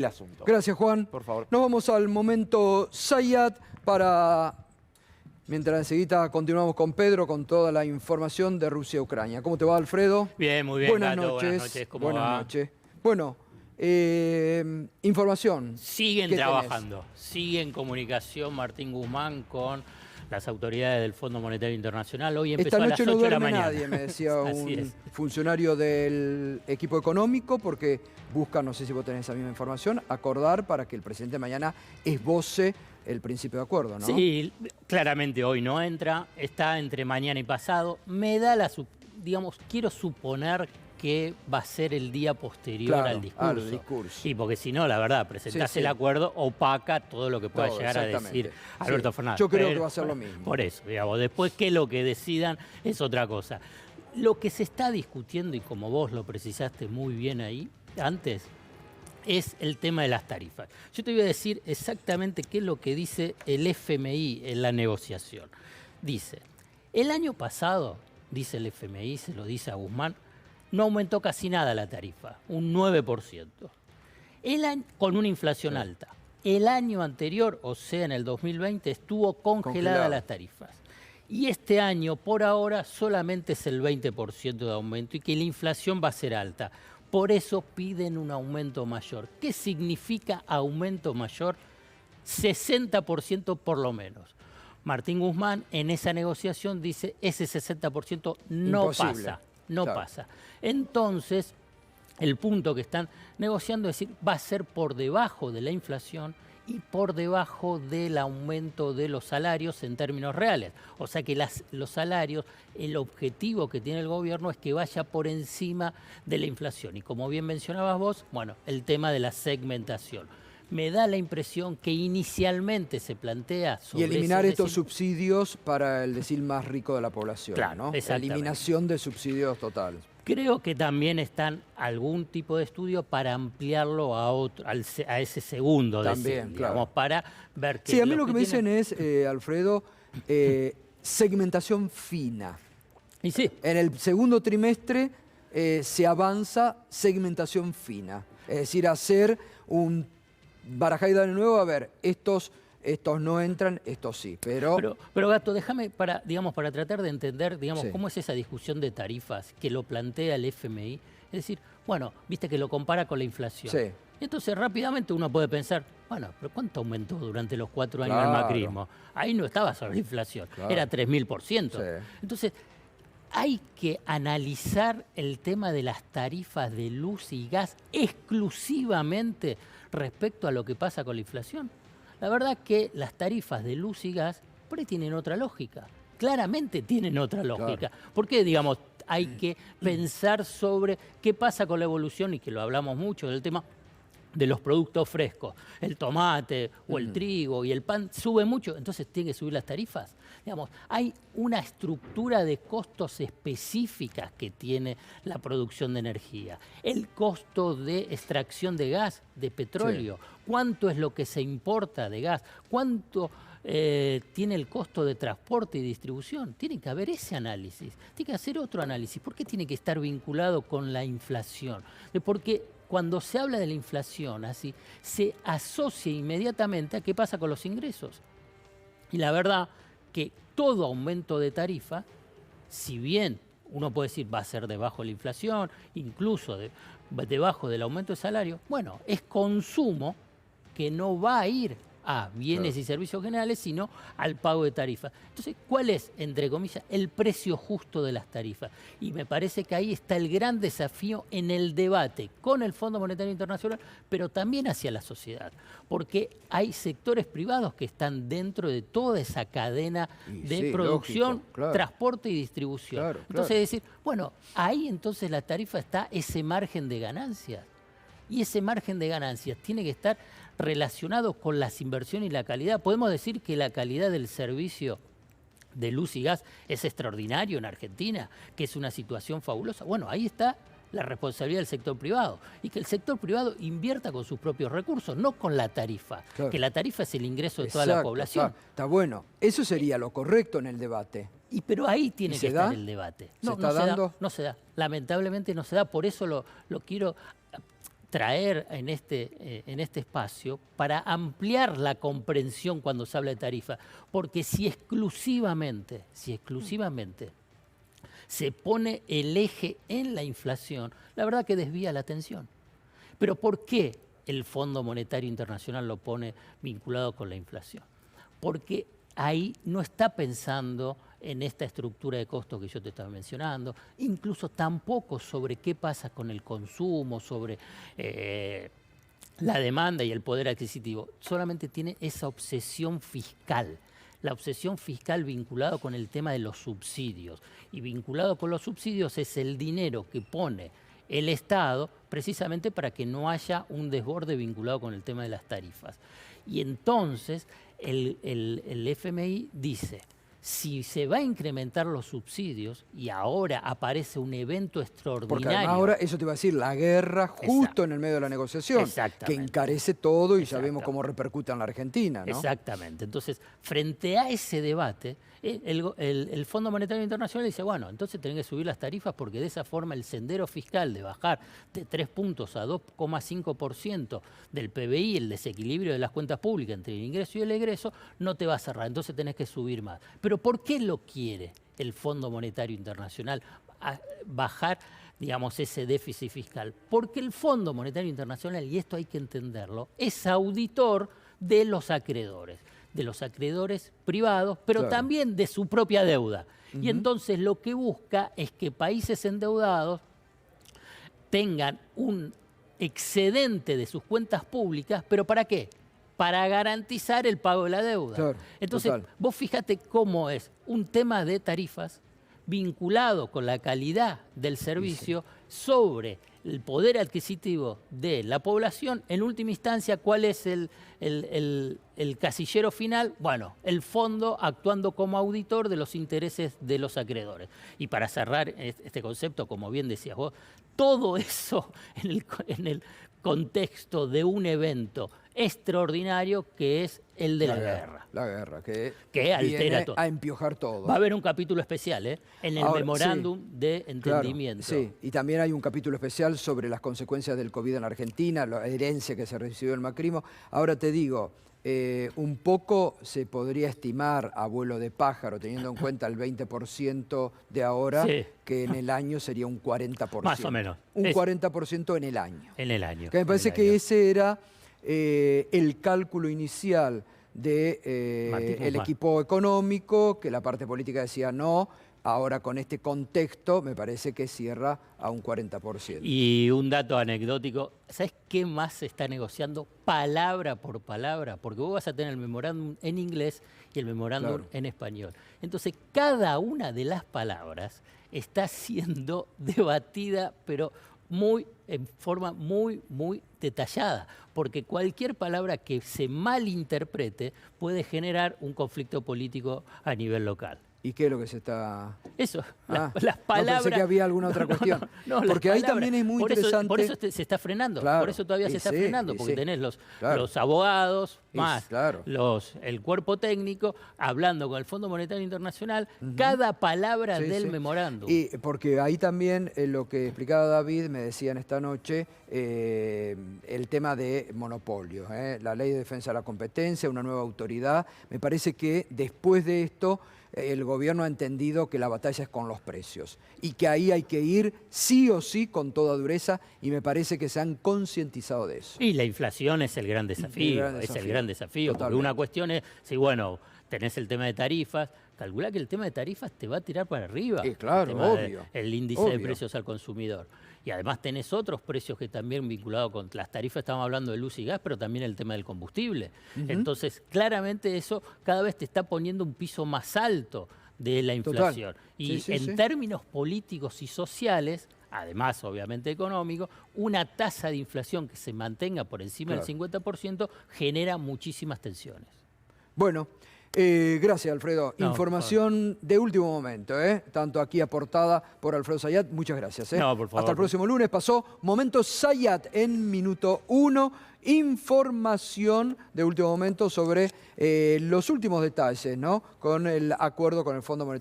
el asunto. Gracias, Juan. Por favor. Nos vamos al momento Zayat para... Mientras enseguida continuamos con Pedro con toda la información de Rusia-Ucrania. ¿Cómo te va, Alfredo? Bien, muy bien, Buenas Gato, noches. buenas noches, ¿cómo Buenas va? noches. Bueno, información. Siguen ¿Qué trabajando, sigue en comunicación Martín Guzmán con las autoridades del Fondo Monetario Internacional. Hoy empezó Esta a las noche 8 no de la duerme mañana. nadie, me decía Así un es. funcionario del equipo económico, porque busca, no sé si vos tenés esa misma información, acordar para que el presidente mañana esboce el principio de acuerdo, ¿no? Sí, claramente hoy no entra, está entre mañana y pasado. Me da digamos, quiero suponer que va a ser el día posterior Claro, al discurso. al discurso. Sí, porque si no, la verdad, presentás Sí, sí. el acuerdo, opaca todo lo que pueda Todo, llegar a exactamente. decir Alberto Sí, Fernández. yo creo que Pero, va a ser lo mismo. Por eso, digamos, después que lo que decidan es otra cosa. Lo que se está discutiendo, y como vos lo precisaste muy bien ahí antes, es el tema de las tarifas. Yo te voy a decir exactamente qué es lo que dice el FMI en la negociación. Dice, el año pasado, dice el FMI, se lo dice a Guzmán, no aumentó casi nada la tarifa, un 9%. Con una inflación alta. El año anterior, o sea, en el 2020, estuvo congelada las tarifas. Y este año, por ahora, solamente es el 20% de aumento y que la inflación va a ser alta. Por eso piden un aumento mayor. ¿Qué significa aumento mayor? 60% por lo menos. Martín Guzmán en esa negociación dice ese 60% no Imposible. pasa, no Claro. pasa. Entonces, el punto que están negociando es decir, va a ser por debajo de la inflación y por debajo del aumento de los salarios en términos reales. O sea que los salarios, el objetivo que tiene el gobierno es que vaya por encima de la inflación. Y como bien mencionabas vos, bueno, el tema de la segmentación. Me da la impresión que inicialmente se plantea sobre Y eliminar ese estos subsidios para el decil más rico de la población, Claro, ¿no? exactamente. Eliminación de subsidios total. Creo que también están algún tipo de estudio para ampliarlo a ese segundo También, decil, claro. digamos, para ver que Sí, a mí los lo que me dicen tienen- es, Alfredo, segmentación fina. Y sí, En el segundo trimestre se avanza segmentación fina. Es decir, hacer un barajar y dar de nuevo, a ver, estos no entran, estos sí. Pero Gato, déjame para tratar de entender, digamos, Sí. cómo es esa discusión de tarifas que lo plantea el FMI. Es decir, bueno, viste que lo compara con la inflación. Sí. Y entonces rápidamente uno puede pensar, bueno, pero ¿cuánto aumentó durante los 4 años Claro. el macrismo? Ahí no estaba sobre la inflación, Claro. era 3000%. Sí. Entonces, hay que analizar el tema de las tarifas de luz y gas exclusivamente respecto a lo que pasa con la inflación. La verdad que las tarifas de luz y gas por ahí tienen otra lógica. Claramente tienen otra lógica. Porque, digamos, hay que pensar sobre qué pasa con la evolución, y que lo hablamos mucho del tema de los productos frescos. El tomate o el trigo y el pan sube mucho, entonces tiene que subir las tarifas. Digamos, hay una estructura de costos específicas que tiene la producción de energía. El costo de extracción de gas, de petróleo, cuánto es lo que se importa de gas, cuánto tiene el costo de transporte y distribución. Tiene que haber ese análisis, tiene que hacer otro análisis. ¿Por qué tiene que estar vinculado con la inflación? Porque cuando se habla de la inflación, así, se asocia inmediatamente a qué pasa con los ingresos. Y la verdad que todo aumento de tarifa, si bien uno puede decir va a ser debajo de la inflación, incluso debajo del aumento de salario, bueno, es consumo que no va a ir a bienes y servicios generales, sino al pago de tarifas. Entonces, ¿cuál es, entre comillas, el precio justo de las tarifas? Y me parece que ahí está el gran desafío en el debate con el Fondo Monetario Internacional, pero también hacia la sociedad, porque hay sectores privados que están dentro de toda esa cadena de sí, producción, lógico, claro. transporte y distribución. Claro, Entonces, decir, bueno, ahí entonces la tarifa está ese margen de ganancias. Y ese margen de ganancias tiene que estar relacionado con las inversiones y la calidad. Podemos decir que la calidad del servicio de luz y gas es extraordinario en Argentina, que es una situación fabulosa. Bueno, ahí está la responsabilidad del sector privado, y que el sector privado invierta con sus propios recursos, no con la tarifa, Claro. que la tarifa es el ingreso de toda la población. Está bueno. Eso sería lo correcto en el debate. Pero ahí tiene ¿Y que se estar da? el debate. ¿Se está dando? No se da. Lamentablemente no se da. Por eso lo quiero traer en este espacio para ampliar la comprensión cuando se habla de tarifa. Porque si exclusivamente se pone el eje en la inflación, la verdad que desvía la atención. Pero ¿por qué el Fondo Monetario Internacional lo pone vinculado con la inflación? Porque ahí no está pensando en esta estructura de costos que yo te estaba mencionando, incluso tampoco sobre qué pasa con el consumo, sobre la demanda y el poder adquisitivo. Solamente tiene esa obsesión fiscal. La obsesión fiscal vinculada con el tema de los subsidios. Y vinculado con los subsidios es el dinero que pone el Estado precisamente para que no haya un desborde vinculado con el tema de las tarifas. Y entonces el FMI dice, si se va a incrementar los subsidios y ahora aparece un evento extraordinario... Porque ahora, eso te iba a decir, la guerra justo en el medio de la negociación, que encarece todo y sabemos cómo repercute en la Argentina, ¿no? Exactamente. Entonces, frente a ese debate, el Fondo Monetario Internacional dice, bueno, entonces tienen que subir las tarifas porque de esa forma el sendero fiscal de bajar de 3 puntos a 2,5% del PBI, el desequilibrio de las cuentas públicas entre el ingreso y el egreso, no te va a cerrar, entonces tenés que subir más. Pero ¿por qué lo quiere el Fondo Monetario Internacional bajar, digamos, ese déficit fiscal? Porque el Fondo Monetario Internacional, y esto hay que entenderlo, es auditor de los acreedores privados, pero también de su propia deuda. Y entonces lo que busca es que países endeudados tengan un excedente de sus cuentas públicas, ¿pero para qué? Para garantizar el pago de la deuda. Claro, entonces, vos fíjate cómo es un tema de tarifas vinculado con la calidad del servicio sobre el poder adquisitivo de la población. En última instancia, ¿cuál es el casillero final? Bueno, el fondo actuando como auditor de los intereses de los acreedores. Y para cerrar este concepto, como bien decías vos, todo eso en el contexto de un evento extraordinario que es el de la guerra. La guerra, que altera todo. A empiojar todo. Va a haber un capítulo especial en el memorándum de entendimiento. Claro, sí, y también hay un capítulo especial sobre las consecuencias del COVID en la Argentina, la herencia que se recibió el macrismo. Ahora te digo, un poco se podría estimar a vuelo de pájaro, teniendo en cuenta el 20% de ahora, que en el año sería un 40%. Más o menos. Un 40% en el año. En el año. Que me parece que ese era el cálculo inicial del equipo económico, que la parte política decía no. Ahora con este contexto me parece que cierra a un 40%. Y un dato anecdótico, ¿sabes qué más se está negociando palabra por palabra? Porque vos vas a tener el memorándum en inglés y el memorándum en español. Entonces cada una de las palabras está siendo debatida, pero en forma muy detallada, porque cualquier palabra que se malinterprete puede generar un conflicto político a nivel local. ¿Y qué es lo que se está...? Eso, las palabras... No, pensé que había alguna otra cuestión. No, porque ahí también es muy interesante... Por eso se está frenando, por eso todavía se está frenando, porque tenés los abogados, más el cuerpo técnico, hablando con el Fondo Monetario Internacional, cada palabra del memorándum. Y porque ahí también, lo que explicaba David, me decían esta noche, el tema de monopolios, la Ley de Defensa de la Competencia, una nueva autoridad. Me parece que después de esto... el gobierno ha entendido que la batalla es con los precios y que ahí hay que ir sí o sí con toda dureza, y me parece que se han concientizado de eso. Y la inflación es el gran desafío, porque una cuestión es, si bueno, tenés el tema de tarifas, calculá que el tema de tarifas te va a tirar para arriba. Claro, obvio. El índice de precios al consumidor. Y además tenés otros precios que también vinculados con las tarifas, estamos hablando de luz y gas, pero también el tema del combustible. Entonces, claramente eso cada vez te está poniendo un piso más alto de la inflación. Y en términos políticos y sociales, además obviamente económicos, una tasa de inflación que se mantenga por encima del 50% genera muchísimas tensiones. Bueno, gracias, Alfredo. Información de último momento, tanto aquí aportada por Alfredo Zayat. Muchas gracias. No, por favor. Hasta el próximo lunes. Pasó Momento Zayat en Minuto 1. Información de último momento sobre los últimos detalles, ¿no? Con el acuerdo con el Fondo Monetario.